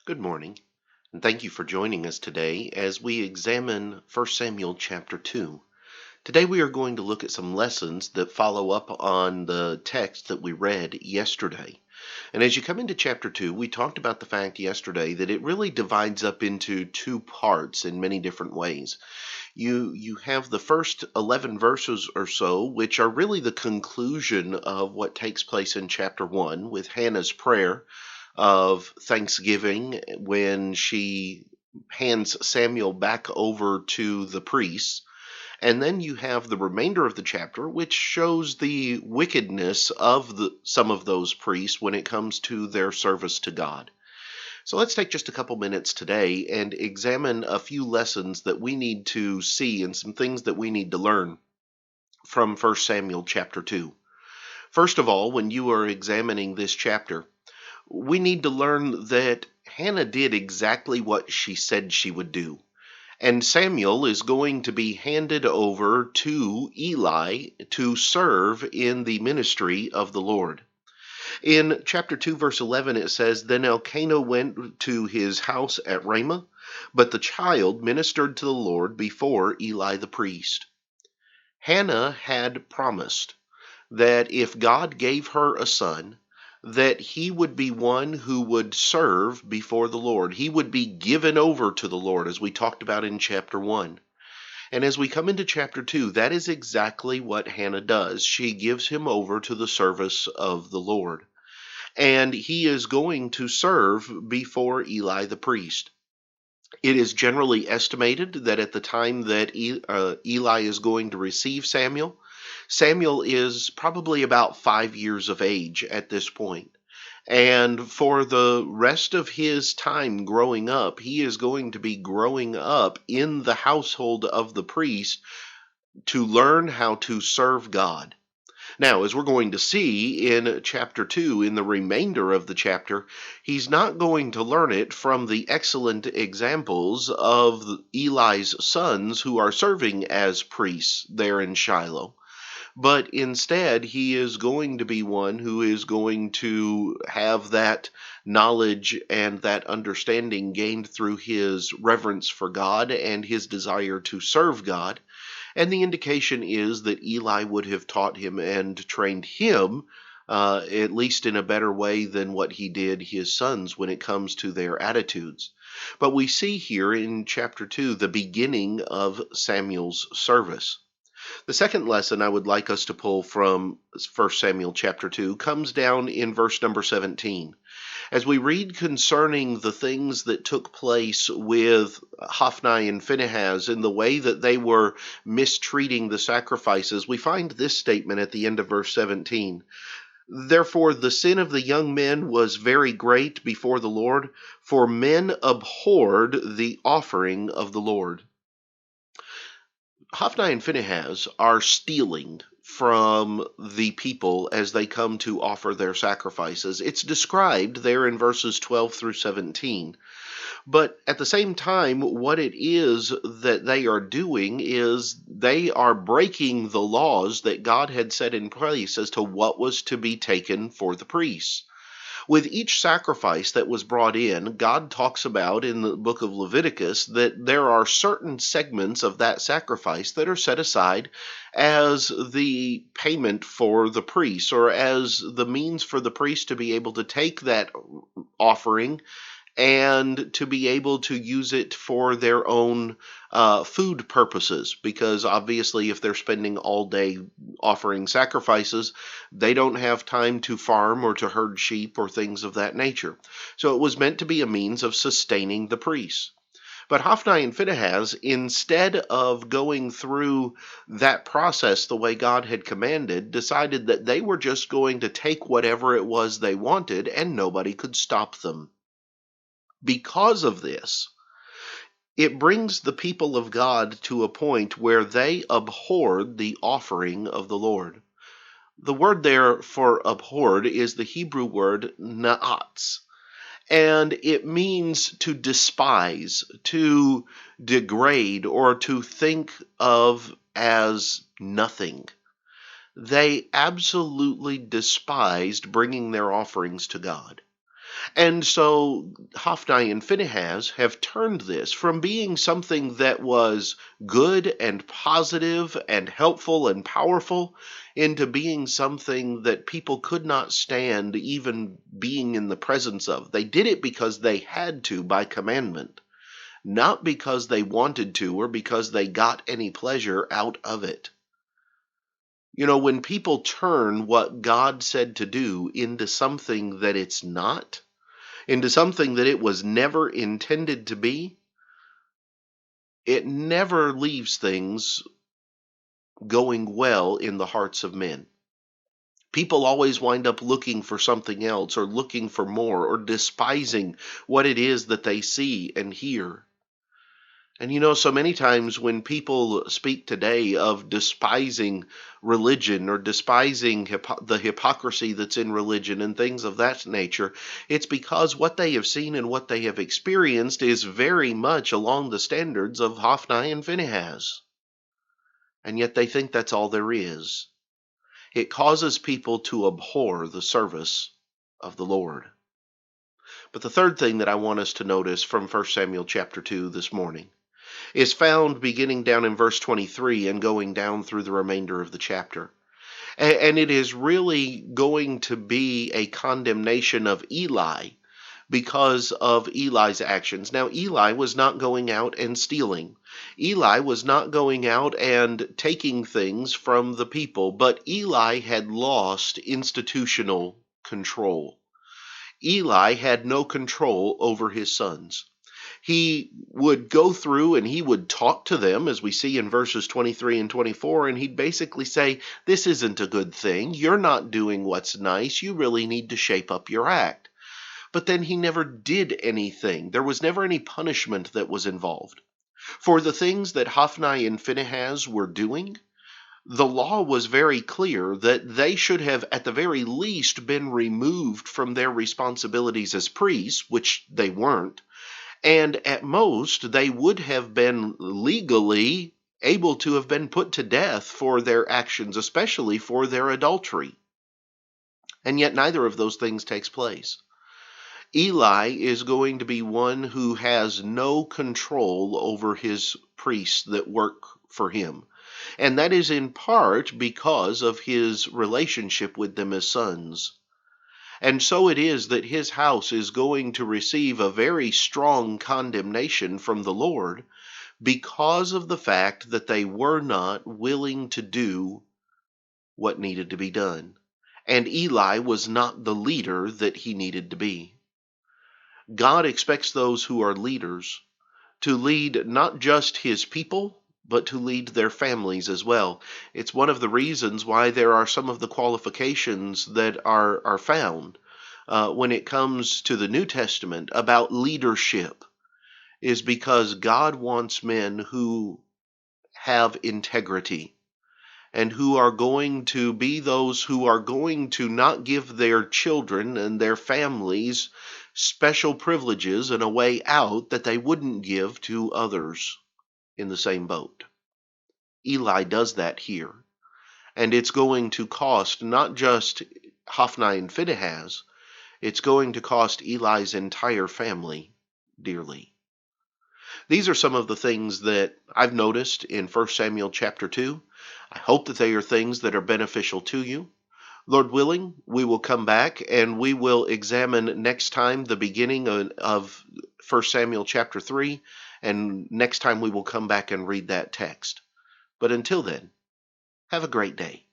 Good morning, and thank you for joining us today as we examine 1 Samuel chapter 2. Today we are going to look at some lessons that follow up on the text that we read yesterday. And as you come into chapter 2, we talked about the fact yesterday that it really divides up into two parts in many different ways. You have the first 11 verses or so, which are really the conclusion of what takes place in chapter 1 with Hannah's prayer of thanksgiving when she hands Samuel back over to the priests. And then you have the remainder of the chapter, which shows the wickedness of some of those priests when it comes to their service to God. So let's take just a couple minutes today and examine a few lessons that we need to see and some things that we need to learn from 1 Samuel chapter 2. First of all, when you are examining this chapter, we need to learn that Hannah did exactly what she said she would do. And Samuel is going to be handed over to Eli to serve in the ministry of the Lord. In chapter 2, verse 11, it says, Then Elkanah went to his house at Ramah, but the child ministered to the Lord before Eli the priest. Hannah had promised that if God gave her a son, that he would be one who would serve before the Lord. He would be given over to the Lord, as we talked about in chapter 1. And as we come into chapter 2, that is exactly what Hannah does. She gives him over to the service of the Lord. And he is going to serve before Eli the priest. It is generally estimated that at the time that Eli is going to receive Samuel, Samuel is probably about 5 years of age at this point. And for the rest of his time growing up, he is going to be growing up in the household of the priest to learn how to serve God. Now, as we're going to see in chapter 2, in the remainder of the chapter, he's not going to learn it from the excellent examples of Eli's sons who are serving as priests there in Shiloh. But instead, he is going to be one who is going to have that knowledge and that understanding gained through his reverence for God and his desire to serve God. And the indication is that Eli would have taught him and trained him, at least in a better way than what he did his sons when it comes to their attitudes. But we see here in chapter 2 the beginning of Samuel's service. The second lesson I would like us to pull from 1 Samuel chapter 2 comes down in verse number 17. As we read concerning the things that took place with Hophni and Phinehas in the way that they were mistreating the sacrifices, we find this statement at the end of verse 17. Therefore the sin of the young men was very great before the Lord, for men abhorred the offering of the Lord. Hophni and Phinehas are stealing from the people as they come to offer their sacrifices. It's described there in verses 12 through 17. But at the same time, what it is that they are doing is they are breaking the laws that God had set in place as to what was to be taken for the priests. With each sacrifice that was brought in, God talks about in the book of Leviticus that there are certain segments of that sacrifice that are set aside as the payment for the priest, or as the means for the priest to be able to take that offering and to be able to use it for their own food purposes, because obviously if they're spending all day offering sacrifices, they don't have time to farm or to herd sheep or things of that nature. So it was meant to be a means of sustaining the priests. But Hophni and Phinehas, instead of going through that process the way God had commanded, decided that they were just going to take whatever it was they wanted and nobody could stop them. Because of this, it brings the people of God to a point where they abhorred the offering of the Lord. The word there for abhorred is the Hebrew word na'atz, and it means to despise, to degrade, or to think of as nothing. They absolutely despised bringing their offerings to God. And so Hophni and Phinehas have turned this from being something that was good and positive and helpful and powerful into being something that people could not stand even being in the presence of. They did it because they had to by commandment, not because they wanted to or because they got any pleasure out of it. You know, when people turn what God said to do into something that it's not, into something that it was never intended to be, it never leaves things going well in the hearts of men. People always wind up looking for something else or looking for more or despising what it is that they see and hear. And you know, so many times when people speak today of despising religion or despising the hypocrisy that's in religion and things of that nature, it's because what they have seen and what they have experienced is very much along the standards of Hophni and Phinehas. And yet they think that's all there is. It causes people to abhor the service of the Lord. But the third thing that I want us to notice from 1 Samuel chapter 2 this morning is found beginning down in verse 23 and going down through the remainder of the chapter. And it is really going to be a condemnation of Eli because of Eli's actions. Now, Eli was not going out and stealing. Eli was not going out and taking things from the people, but Eli had lost institutional control. Eli had no control over his sons. He would go through and he would talk to them, as we see in verses 23 and 24, and he'd basically say, this isn't a good thing. You're not doing what's nice. You really need to shape up your act. But then he never did anything. There was never any punishment that was involved. For the things that Hophni and Phinehas were doing, the law was very clear that they should have at the very least been removed from their responsibilities as priests, which they weren't. And at most, they would have been legally able to have been put to death for their actions, especially for their adultery. And yet neither of those things takes place. Eli is going to be one who has no control over his priests that work for him. And that is in part because of his relationship with them as sons. And so it is that his house is going to receive a very strong condemnation from the Lord because of the fact that they were not willing to do what needed to be done. And Eli was not the leader that he needed to be. God expects those who are leaders to lead not just his people, but to lead their families as well. It's one of the reasons why there are some of the qualifications that are found when it comes to the New Testament about leadership, is because God wants men who have integrity and who are going to be those who are going to not give their children and their families special privileges and a way out that they wouldn't give to others in the same boat. Eli does that here. And it's going to cost not just Hophni and Phinehas, it's going to cost Eli's entire family dearly. These are some of the things that I've noticed in 1 Samuel chapter 2. I hope that they are things that are beneficial to you. Lord willing, we will come back and we will examine next time the beginning of 1 Samuel chapter 3, and next time we will come back and read that text. But until then, have a great day.